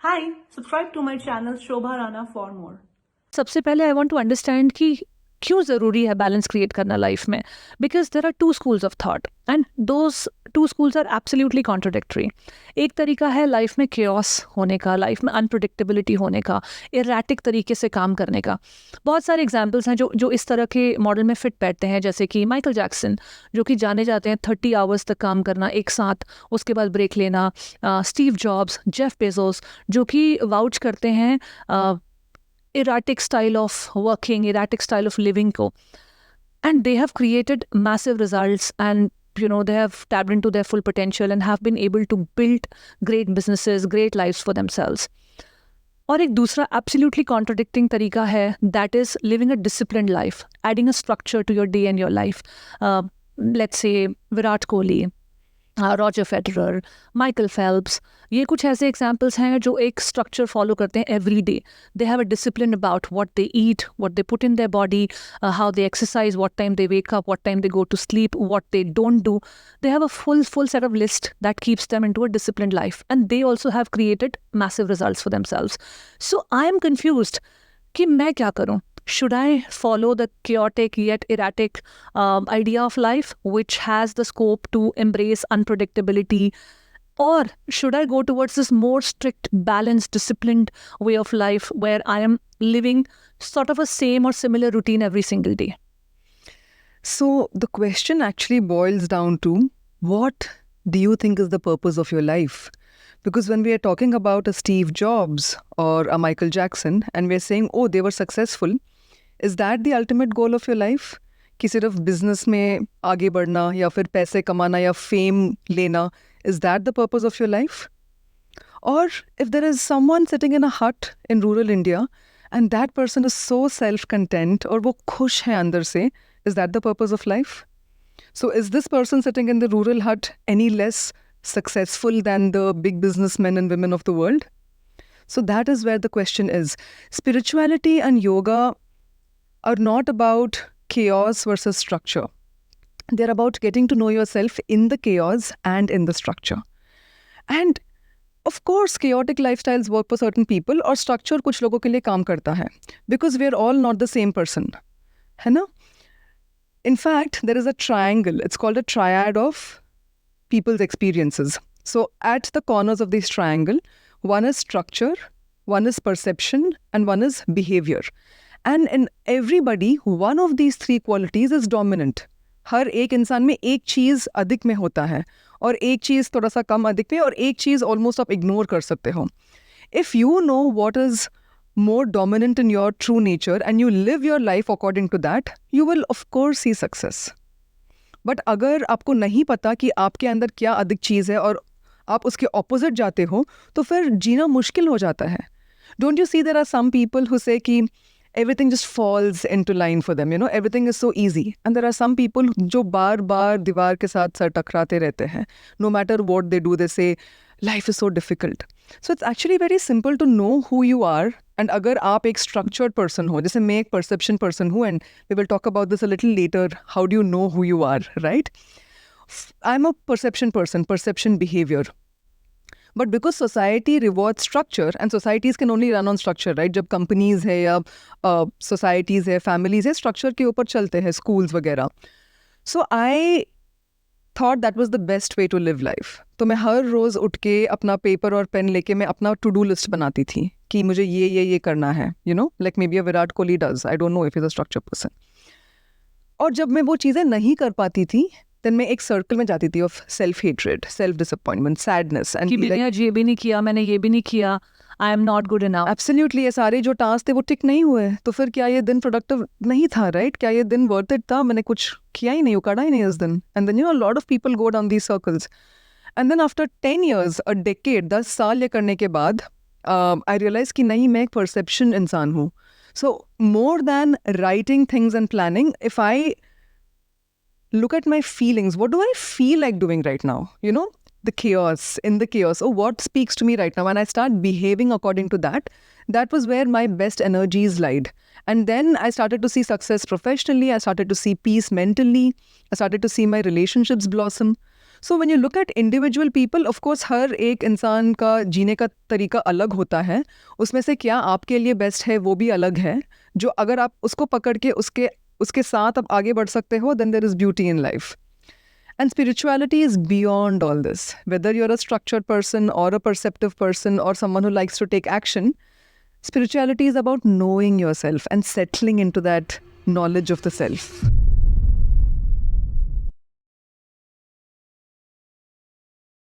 Hi, subscribe to my channel Shobha Rana for more. सबसे पहले I want to understand कि क्यों ज़रूरी है बैलेंस क्रिएट करना लाइफ में, because there are two schools of thought and those two schools are absolutely contradictory. एक तरीका है लाइफ में केओस होने का, लाइफ में अनप्रिडिक्टेबिलिटी होने का, इरेटिक तरीके से काम करने का. बहुत सारे एग्जाम्पल्स हैं जो इस तरह के मॉडल में फिट बैठते हैं, जैसे कि माइकल जैक्सन जो कि जाने जाते हैं 30 आवर्स तक काम करना एक साथ, उसके बाद ब्रेक लेना. स्टीव जॉब्स, जेफ बेजोस जो कि वाउच करते हैं erratic style of working, erratic style of living ko. And they have created massive results, and they have tapped into their full potential and have been able to build great businesses, great lives for themselves. और एक दूसरा absolutely contradicting तरीका है, that is living a disciplined life, adding a structure to your day and your life. Let's say Virat Kohli, Roger Federer, Michael Phelps, ये कुछ ऐसे examples हैं जो एक स्ट्रक्चर फॉलो करते हैं every day. They have a discipline about what they eat, what they put in their body, how they exercise, what time they wake up, what time they go to sleep, what they don't do. They have a full set of list that keeps them into a disciplined life, and they also have created massive results for themselves. So I am confused कि मैं क्या करूं. Should I follow the chaotic yet erratic idea of life, which has the scope to embrace unpredictability? Or should I go towards this more strict, balanced, disciplined way of life where I am living sort of a same or similar routine every single day? So the question actually boils down to, what do you think is the purpose of your life? Because when we are talking about a Steve Jobs or a Michael Jackson and we're saying, oh, they were successful, is that the ultimate goal of your life? कि सिर्फ business में आगे बढ़ना या फिर पैसे कमाना या fame लेना, is that the purpose of your life? Or if there is someone sitting in a hut in rural India and that person is so self-content और वो खुश है अंदर से, is that the purpose of life? So is this person sitting in the rural hut any less successful than the big businessmen and women of the world? So that is where the question is. Spirituality and yoga are not about chaos versus structure. They're about getting to know yourself in the chaos and in the structure. And of course, chaotic lifestyles work for certain people और structure कुछ लोगों के लिए काम करता है. Because we're all not the same person. है ना? In fact, there is a triangle. It's called a triad of people's experiences. So at the corners of this triangle, one is structure, one is perception, and one is behavior. And in everybody, one of these three qualities is dominant. हर एक इंसान में एक चीज़ अधिक में होता है और एक चीज़ थोड़ा सा कम अधिक में और एक चीज़ ऑलमोस्ट आप इग्नोर कर सकते हो. If you know what is more dominant in your true nature and you live your life according to that, you will of course see success. But अगर आपको नहीं पता कि आपके अंदर क्या अधिक चीज़ है और आप उसके ऑपोजिट जाते हो तो फिर जीना मुश्किल हो जाता है. Don't you see there are some people who say कि everything just falls into line for them, everything is so easy. And there are some people जो बार बार दीवार के साथ सर टकराते रहते हैं. No matter what they do, they say, life is so difficult. So it's actually very simple to know who you are. And अगर आप एक structured person हो, जैसे मैं एक perception person हूँ, and we will talk about this a little later, how do you know who you are, right? I'm a perception person, perception behavior. But because society rewards structure, and societies can only run on structure, right? जब companies है या societies है, families है, structure के ऊपर चलते हैं, schools वगैरह. So I thought that was the best way to live life. तो मैं हर रोज़ उठ के अपना पेपर और पेन लेके मैं अपना to do list बनाती थी कि मुझे ये करना है, like maybe a Virat Kohli does. I don't know if he's a structure person. और जब मैं वो चीज़ें नहीं कर पाती थी, then मैं एक सर्कल में जाती थी of self hatred, self disappointment, sadness and कि मैंने आज ये भी नहीं किया, मैंने ये भी नहीं किया, I am not good enough. Absolutely. ये सारे जो टास्क थे वो टिक नहीं हुए, तो फिर क्या ये दिन प्रोडक्टिव नहीं था, राइट? क्या ये दिन वर्थ इट था? मैंने कुछ किया ही नहीं, उकाड़ा ही नहीं इस दिन. And then a lot of people go down these circles. And then after 10 years, a decade, 10 साल ये करने के बाद I realized कि नहीं, मैं एक परसेप्शन इंसान हूँ. So more than writing things and planning, if I look at my feelings, what do I feel like doing right now? The chaos, in the chaos. Oh, what speaks to me right now? And I start behaving according to that. That was where my best energies lied. And then I started to see success professionally. I started to see peace mentally. I started to see my relationships blossom. So when you look at individual people, of course हर एक इंसान का जीने का तरीका अलग होता है, उसमें से क्या आपके लिए बेस्ट है वो भी अलग है, जो अगर आप उसको पकड़ के उसके साथ आप आगे बढ़ सकते हो, then there is beauty in life. And spirituality is beyond all this. Whether you're a structured person or a perceptive person or someone who likes to take action, spirituality is about knowing yourself and settling into that knowledge of the self.